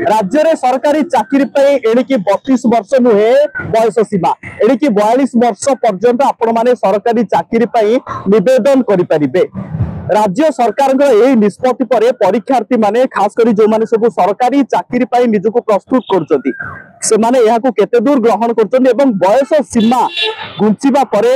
राज्य में सरकारी चाकरी एणिकी 32 वर्ष नुहे बयस सीमा एणिकी 42 वर्ष पर्यंत आपण माने सरकारी चाकरी निवेदन करें। राज्य सरकार निष्पत्ति पर परीक्षार्थी माने खास करी जो माने सब सरकारी चाकरी निजको प्रस्तुत करछंती से माने यहाकू केते दूर ग्रहण करछंती एवं बयस सीमा घुंचीबा परे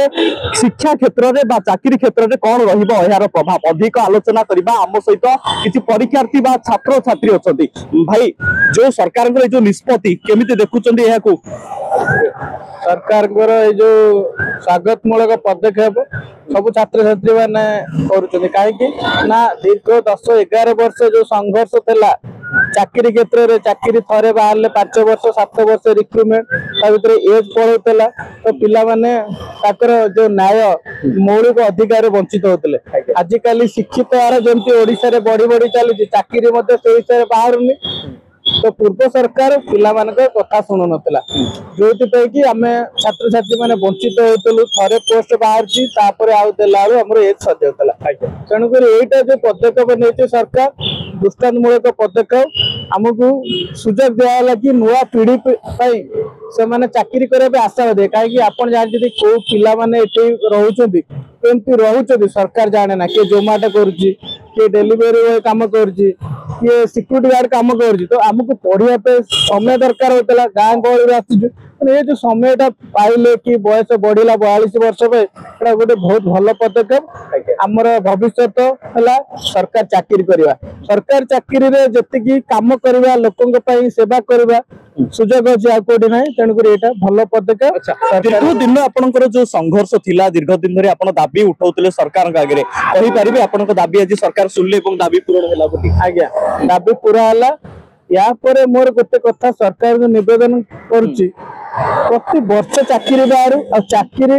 शिक्षा क्षेत्र में बा चाकरी क्षेत्र में कौन रहिबो यार प्रभाव अधिक आलोचना करबा आम सहित किछि परीक्षार्थी बा छात्र छात्री अछंती। भाई जो सरकार जो निष्पत्ति केमिति देखुछंती यहाकू सरकार जो स्वागत मूलक पदक्षेप सब छात्र छात्री मैंने कहीं ना दीर्घ 10-11 वर्ष जो संघर्ष था चाकरी क्षेत्र में चाकरी थे बाहर 5 वर्ष 7 वर्ष रिक्रुटमेंट भर एज पढ़ाला तो पिला माने जो न्याय मौलिक अधिकार वंचित होते आजिकल शिक्षित हार जमी ओडिशा बढ़ी बढ़ी चली चाकरी से हिसाब से बाहर तो पूर्व सरकार पिला कथा शुणु नाला जो कि आम छात्र छात्री मैंने वंचित होते थे पोस्ट बाहर आम एज सजाऊला तेणुक यहीटा जो पदक्षेप नहीं सरकार दृष्टान्तमूलक पदक्षेप आमको सुजोग दिया कि नुआ पीढ़ी से मैंने चाकरी करने आशावादी कहीं आप जानते कौ पिला रोचे केमती रोचे सरकार जाने ना किए जोमाटो कर डेलीवरी काम कर सिक्यूरीटी गार्ड काम कर तो आमको पढ़ाई समय दरकार होता गाँ गहली आसुचु ये जो समय पाइले कि बयस बढ़ला 42 वर्ष पे गोटे बहुत भल पदक्षेप आमर भविष्य है सरकार चाकरी करवा सरकार चाकरी रे जति काम करवा लोकों सेवा करवा सुजोग अच्छी कौटी ना तेणुक यहाँ भल पदक्षेप। दीर्घ दिन आपंकर जो संघर्ष थिला दीर्घ दिन धरी आप दाबी उठाउतले सरकार आगे कहि आपण दाबी आज सरकार सुनले दाबी पूरण है आज्ञा दाबी पूरा है या पर मोर गोटे कथा सरकार जो निवेदन करुच्ची प्रति वर्ष चाकरी बाहर आ चाकरी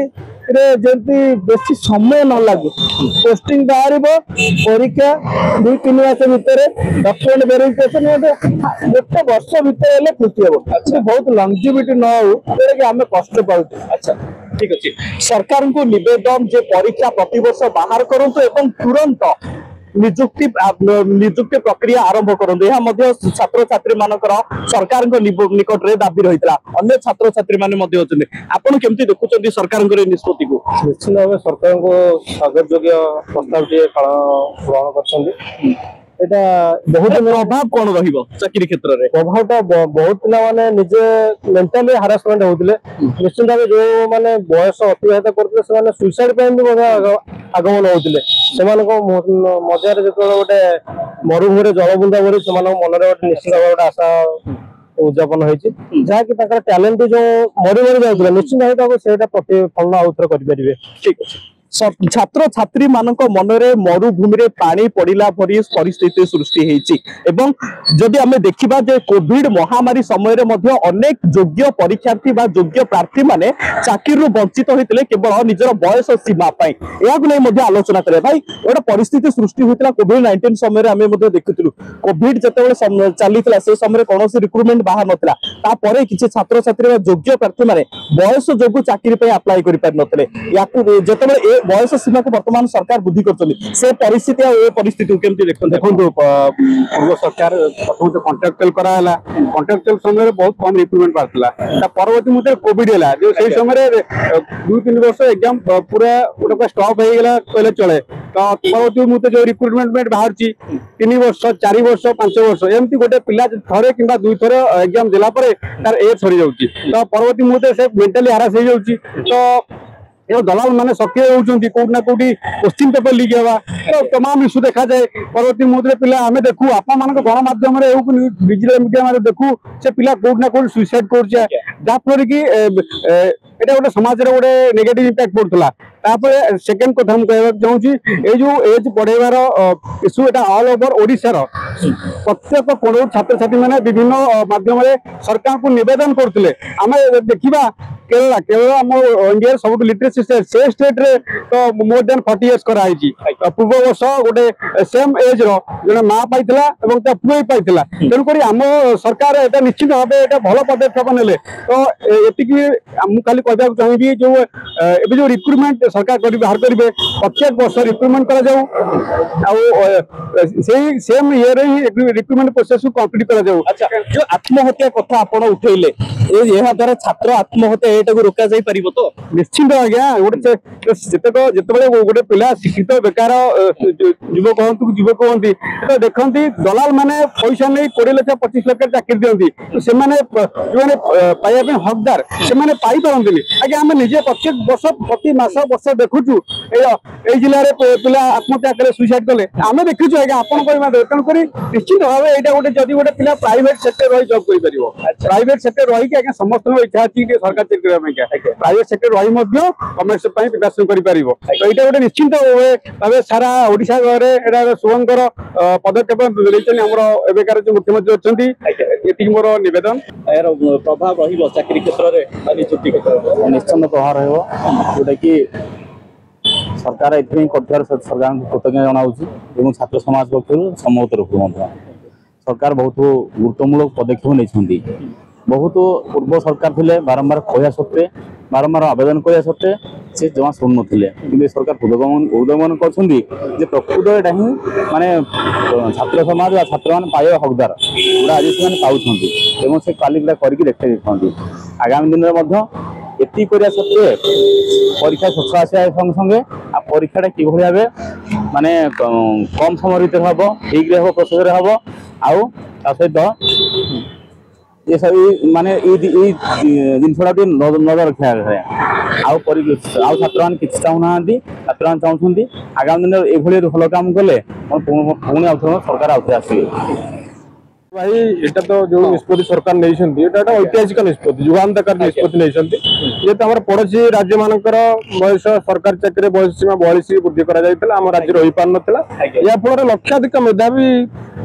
जमी बेसी समय न लगू पोस्टिंग बाहर परीक्षा 2-3 मास भितर डॉक्यूमेंट वेरिफिकेशन गोटे वर्ष भितर खुशी हम बहुत लंजिविटी न हो आम कष्ट पाऊँ। अच्छा ठीक अच्छे सरकार को निवेदन जे परीक्षा प्रति वर्ष बाहर करूँ एवं तुरंत निजुक्ति प्रक्रिया आरंभ करूँ यह छात्र छात्री मानकर सरकार निकट में दाबी रही अन्य छात्र छात्री मैंने आपड़ केमती देखुं सरकार निष्पत्ति को निश्चित भाव सरकार को स्वागत योग्य प्रस्ताव ग्रहण कर बहुत प्रभाव कौन रही क्षेत्र में प्रभाव बहुत पिला निजे मेंटाली हारासमेंट होते निश्चित भाव जो मैंने बयस अतिबाहित करते सुइसाइड आगमन होते मजार जो गोटे मरुभूमि जलबुंदा भरी से मन गोटे निश्चित भाव गोटे आशा उद्यापन होती जहाँकि टैलेंट जो मरी मरी जाऊला निश्चित भाव से प्रतिफलन आउथर करेंगे। ठीक है छात्र छात्री मानक मनरे मरुभूमि रे पानी पड़िला भरी परिस्थिति सृष्टि हेछि एवं जदि आमे देखिबा जे कोविड महामारी समय रे मध्य अनेक योग्य परीक्षार्थी बा योग्य प्रार्थी माने चाकरी वंचित होइतले केवल निजर बयस सीमा पाई याक नै मध्य आलोचना करे भाई एटा परिस्थिति सृष्टि होइतला कोविड-19 समय रे आमे मध्य देखितलु कोविड जतेबेले चलीतला से समय कोनोसी रिक्रुटमेंट बाहर नथला ता परे किछि छात्र छात्री बा योग्य प्रार्थी माने बयस जोगु चाकरी पे अप्लाई करि पार नथले याकु जतेबेले बयस सीमा को वर्तमान सरकार बुद्धि करछली से परिस्थिति आ ए परिस्थिति केमती देखो पूर्व सरकार प्रथम कॉन्ट्रैक्चुअल कराला कॉन्ट्रैक्चुअल समय बहुत कम रिक्रुटमेंट पारतला परवर्ती मुद्दे कोविड है जो से समय 2-3 वर्ष एग्जाम पूरा गोटे स्टॉप हो गला कहले चले तो परवर्ती मुद्दे जो रिक्रुटमेंट बाहर 3 वर्ष 4 वर्ष 5 वर्ष एमती गोटे पिला थरे किंबा 2 थर एग्जाम देला परे तार एज सरी जाउची तो परवर्ती मुद्दे से मेंटली हारास हो जाउची तो ये दलाल मैंने सक्रिय होती कौट ना कौटी क्वेश्चन पेपर लीक हवा तो तमाम इश्यू देखा जाए परवर्ती मुद्दे पिला आम देखू आप गणमाध्यम डिजिटल मीडिया देखू से पिला कौट ना कौट सुइसाइड कर कि गोटे समाज गोटे नेगेटिव इम्पैक्ट पड़ता तापर सेकेंड कथा मुझे चाहूँगी ये जो एज बढ़ेबार इश्यू एटा ऑल ओवर ओडिशार प्रत्येक कोण छात्र छात्री मैंने विभिन्न माध्यम सरकार को निवेदन करते आम देखा केरला केरला आम इंडिया सब लिटरेसी स्टेट से स्टेट रे तो मोर देन 40 इयर्स कराई पूर्व वर्ष गोटे सेम एज रो जने मां पाइतला एवं ता पुई पाइतला तेन करी आम सरकार एटा निश्चित भाबे एटा भलो पदक्षेप नेले तो एतिकी हम खाली कहबा चाहिबी जो एबे जो रिक्रूटमेंट सरकार करी बाहर करिवे प्रत्येक वर्ष रिक्रूटमेंट करा जाऊ आ सेही सेम ईयर ही रिक्रूटमेंट प्रोसेस को कंप्लीट करा जाऊ। अच्छा जो आत्महत्या कथा आपण उठैले एहा द्वारा छात्र आत्महत्या एटा को रोका जाई परिबो तो निश्चित आज्ञा गोटे जिते गोटे पिला शिक्षित बेकार युवक हूँ युवक हमें तो देखती दलाल मैंने पैसा नहीं 20 लाख 25 लाख चाकरी दिखती तो से पाइबा हकदार से पारती आज्ञा आम निजे प्रत्येक वर्ष प्रति मास वर्ष देखुचु जिले में पिला आत्महत्या कले सुइसाइड कले आम देखुचु आज्ञा आपन तेणुक निश्चित भाव यहाँ गोटे जदि गोटे पिला प्राइवेट सेक्टर रही जॉब कर प्राइवेट सेक्टर रही आज्ञा समस्त इच्छा अच्छी सरकार चाकरी प्राइवेट सेक्टर रही गवर्नमेंट प्रिपेरेसन कर गोटे निश्चिंत भाव सारा ओडिशा घरे शुभंकर पदक्षेप एबेकार जो मुख्यमंत्री अच्छा मोर नवेदन यार प्रभाव रही चाकरी क्षेत्र में नियुक्ति क्षेत्र निश्चित प्रभाव रोटा कि सरकार ये सरकार कृतज्ञ जनाऊँ छात्र समाज पक्ष समस्त तरफ सरकार बहुत गुरुत्वमूलक पदक्षेप नहीं बहुत पूर्व सरकार थे बारंबार कहया सत्वे बारंबार आवेदन करने सत्वे से जमा शुणु ना सरकार उद्यमन कर प्रकृत यहाँ ही माने छात्र समाज छात्र मान पाइबा हकदार गुड़ा आज से पाँच से क्वालिफाई करके देखते आगामी दिन में एति करिया सत्वे परीक्षा स्वच्छ आसा संगे संगे परीक्षा कि भाव माने कम समय भर हम ठीक हम प्रोसेस हम आउ सहित ये सब माने जिनसा नजर रखा आउ छात्र मैंने किसी चाहूना छात्र मैंने चाहते आगामी दिन ये भल काम कले पुणी सरकार आउे आसवे भाई एटा तो जो निष्पत्ति सरकार नहीं ऐतिहासिक निष्पत्ति युगांतकार निष्पत्ति नहीं ये तो पड़ोशी राज्य मानकर बयस सरकार चाकरी बयस सीमा 42 वृद्धि कर राज्य रही पार नाला या फल लक्षाधिक मेधावी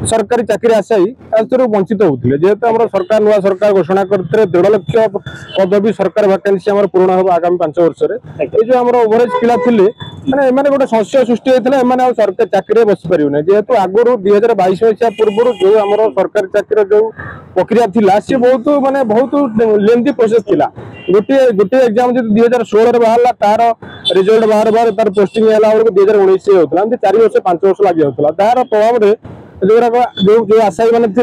सरकारी चाकरी आशायी वंचित होते जेहेतु आम सरकार नुआ सरकार घोषणा करते 1.5 लाख पदवी सरकार वैकेंसी पूर्ण हम आगामी 5 वर्ष ये जो आम ओभरेज पिला मैंने गोटे संशय सृष्टि होता सरकार चाकरी बसी पारे जेहेतु आगुरी 2022 मसीहा पूर्व जो आम सरकारी चाकरी जो प्रक्रिया थी सी बहुत माने बहुत लेंथी प्रोसेस थिला गोटे गोटे एग्जाम जो 2016 बाहर तार रिजल्ट बाहर तार पोस्टिंग है 2019 होता 4 वर्ष 5 वर्ष लगी होता तार प्रभाव में जो आशायी मैंने थे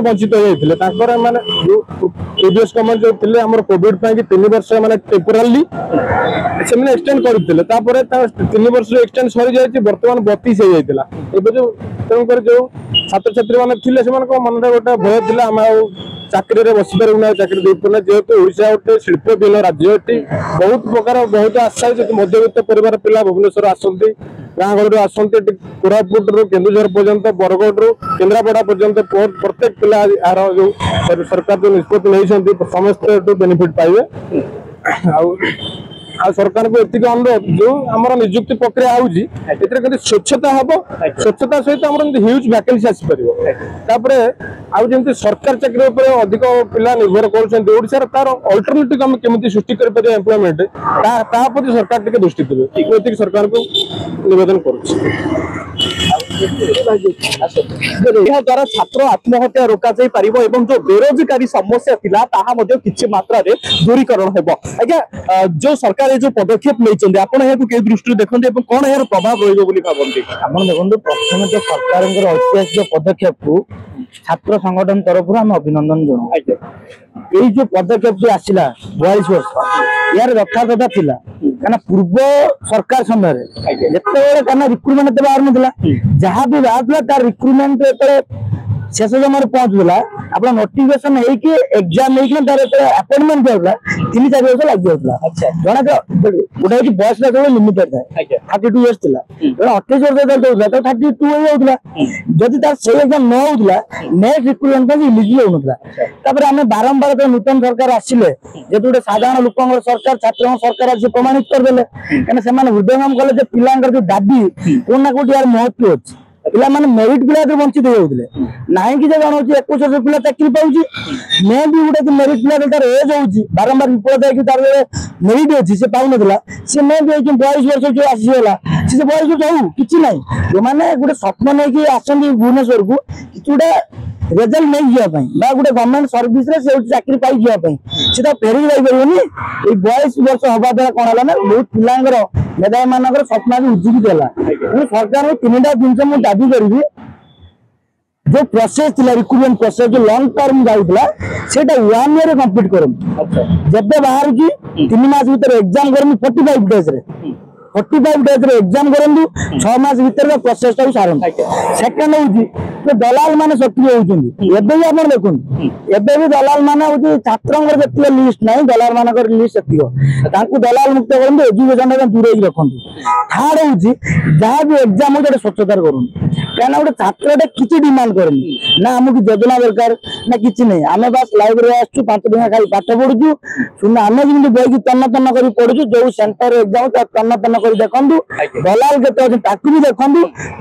वंचित होते मैंने प्रीवियस गवर्नमेंट जो थे आम कोविड 3 वर्ष मैंने टेम्पोराली से एक्सटेंड करते 3 वर्ष एक्सटेंड सरी जाए बर्तमान 32 हो जाता जो तेणुक जो छात्र छात्री मैंने मन में गोटे भय थी आम चाकरी बसी पारूना चाकरी दे पाना जेहेतु ओडिशा गोटे शिल्प विहीन राज्य ये बहुत प्रकार बहुत आशा मध्यवित्त परिवार पिला भुवनेश्वर आसती गाँ गहलू आसती कोरापुट रु केन्दुझर पर्यंत बरगढ़ रु केन्द्रापड़ा पर्यंत प्रत्येक पिला यार जो सरकार जो निष्पत्ति नहीं समस्त बेनिफिट पाइबे आ सरकार को एति अनुरोध जो आमर नियुक्ति प्रक्रिया आउची स्वच्छता हम स्वच्छता सहित ह्यूज वैकेंसी आसी पारे सरकार चाकरी अधिक पिला निर्भर कर तार अल्टरनेटिव आम केमी सृष्टि कर एम्प्लॉयमेंट प्रति सरकार टिके दृष्टि देवे सरकार को निवेदन द्वारा छात्र आत्महत्या रोका जाई परिबो एवं जो बेरोजगारी समस्या थिला ताहा मध्ये किछि मात्रा रे दूरीकरण हेबो आज्ञा जो सरकार जो पदक्षेप नहीं आपण हेतु के दृष्टि देखते कौन यार प्रभाव रहिबो बोली भाबंती आपण देखंतु प्रथम तो सरकार ऐतिहासिक पदक्षेप को छात्र संगठन तरफ हम अभिनंदन जनाऊ ये जो पदक्षेप जो आसला 42 वर्ष यार यथार्थता थिला कहना पूर्व सरकार समय जिते रिक्रुटमेंट बाहर ना जहाँ भी बाहर तार रिक्रुटमेंट शेष समय पहुंचूला आप नोटिफिकेशन एग्जाम तार अपॉइंटमेंट दिया 3-4 वर्ष लग जाता जना गोटे बयस लिमिटेड था 32 इयर्स थी 28 वर्ष तो 32 होता जदि तार से एग्जाम न होता नेक्स्ट रिक्रुटमेंट इलिजिबल होता आम बारंबार तो नूतन सरकार आसिले जेहतु गोटे साधारण लोक सरकार छात्र सरकार आज प्रमाणित करदे कहीं हृदयंगम कले पिला जो दाबी कौन ना कौट यार महत्व अच्छी पिला माने मेरिट पिला वंचित होते ना कि जन हूँ 21 वर्ष पिला चाकरी पाऊँ मे भी गोटे मेरिट पिला तार एज हो बारंबार विफल देखिए तार मेरिट अच्छी से पाऊन सी मे भी 22 वर्ष जो आसीगला सी 22 वर्ष हूँ कि ना जो मैंने गोटे स्वप्न नहीं आसती भुवनेश्वर को कि गोटे रेजल्ट नहीं जावाई गोटे गवर्नमेंट सर्विस चाकरी पाई जावाई सी तो फेरिक जापरनी 22 वर्ष हवा द्वारा कौन है ना बहुत पिलांर मेधावी मान स्वप्न भी उज्जीवित है सरकार 3टा जिन मुझे दाबी करी जो प्रोसेस थी रिक्रुटमेंट प्रोसेस जो लॉन्ग टर्म जाऊला सेटा 1 ईयर कंप्लीट करूँ जब बाहर की 3 मास भीतर एग्जाम करूँ 45 डेज रे 45 डेज रे एग्जाम करूँ 6 मास भीतर प्रोसेस टाइम सारन सेकंड हूँ तो दलाल माने सक्रिय होती एवं भी आप देखुन एवं भी दलाल माने हूँ छात्र जो लिस्ट ना दलाल मान लिस्ट से दलाल मुक्त करूँ एजुकेशन दूरे रखु थर्ड हूँ जहाँ भी एग्जाम हो स्वच्छतार करूँ क्या गोटे छात्र किसी डिमांड करनी ना आमको योजना दरकार ना कि नहीं आम बास लाइब्रेरी आसु 5 टका खाई पाठ पढ़ुचु सुना आम जमी बही तन्न तन्न कर पढ़ुचु जो सेंटर एग्जाम तन्न तन्न कर देखु दलाल के भी देखु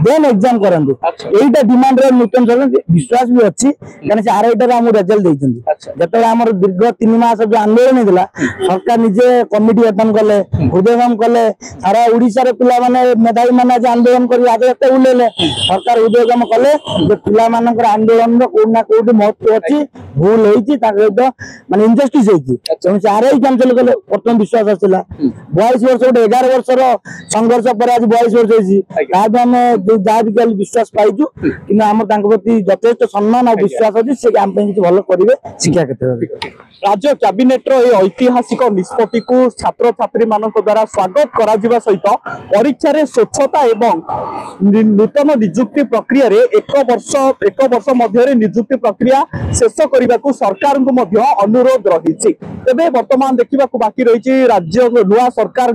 देन एग्जाम करूँ यहीटा डिमांड नूतन सरकार विश्वास भी अच्छी कहीं आरआईटार आम रेजल्ट देते जो आम दीर्घ 3 मास जो आंदोलन होता सरकार निजे कमिटी गठन कले हृदयंगम कले सारा ओडिशार पिला मेधावी मैंने आंदोलन कर आगे उल्लेले सरकार हृदयंगम कले पिला आंदोलन कौटना कौट महत्व अच्छी भूल होती माने इनजस्टिस होती आरआई कैंसल कले प्रथम विश्वास आसला 22 वर्ष गोटे 11 वर्षर संघर्ष पर आज 22 वर्ष होती आम जहाँ भी विश्वास पाइचु कि आम प्रति यथेष्ट सम्मान और विश्वास अच्छी से आम किसी भल करेंगे शिक्षा क्षेत्र में राज्य कैबिनेट ऐतिहासिक निष्पत्ति को छात्र छात्री मान द्वारा स्वागत करा सहित परीक्षा रे स्वच्छता एवं नूतन नियुक्ति प्रक्रिया रे एक वर्ष मध्य नियुक्ति प्रक्रिया शेष करने को सरकार को मध्य अनुरोध रही तेरे वर्तमान देखा बाकी रही राज्य नुआ सरकार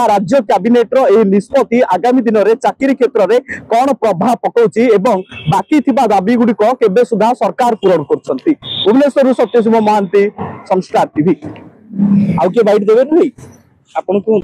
राज्य कैबिनेट निष्पत्ति आगामी दिन में चाकरी क्षेत्र में कौन प्रभाव पकाउछि एवं बाकी थिबा दाबी गुड़िक केबे सुधा सरकार पूरण करछंती। भुवनेश्वर सत्यशिव महांती संस्कार टीवी आउ के बाइट देबे नहीं आपन को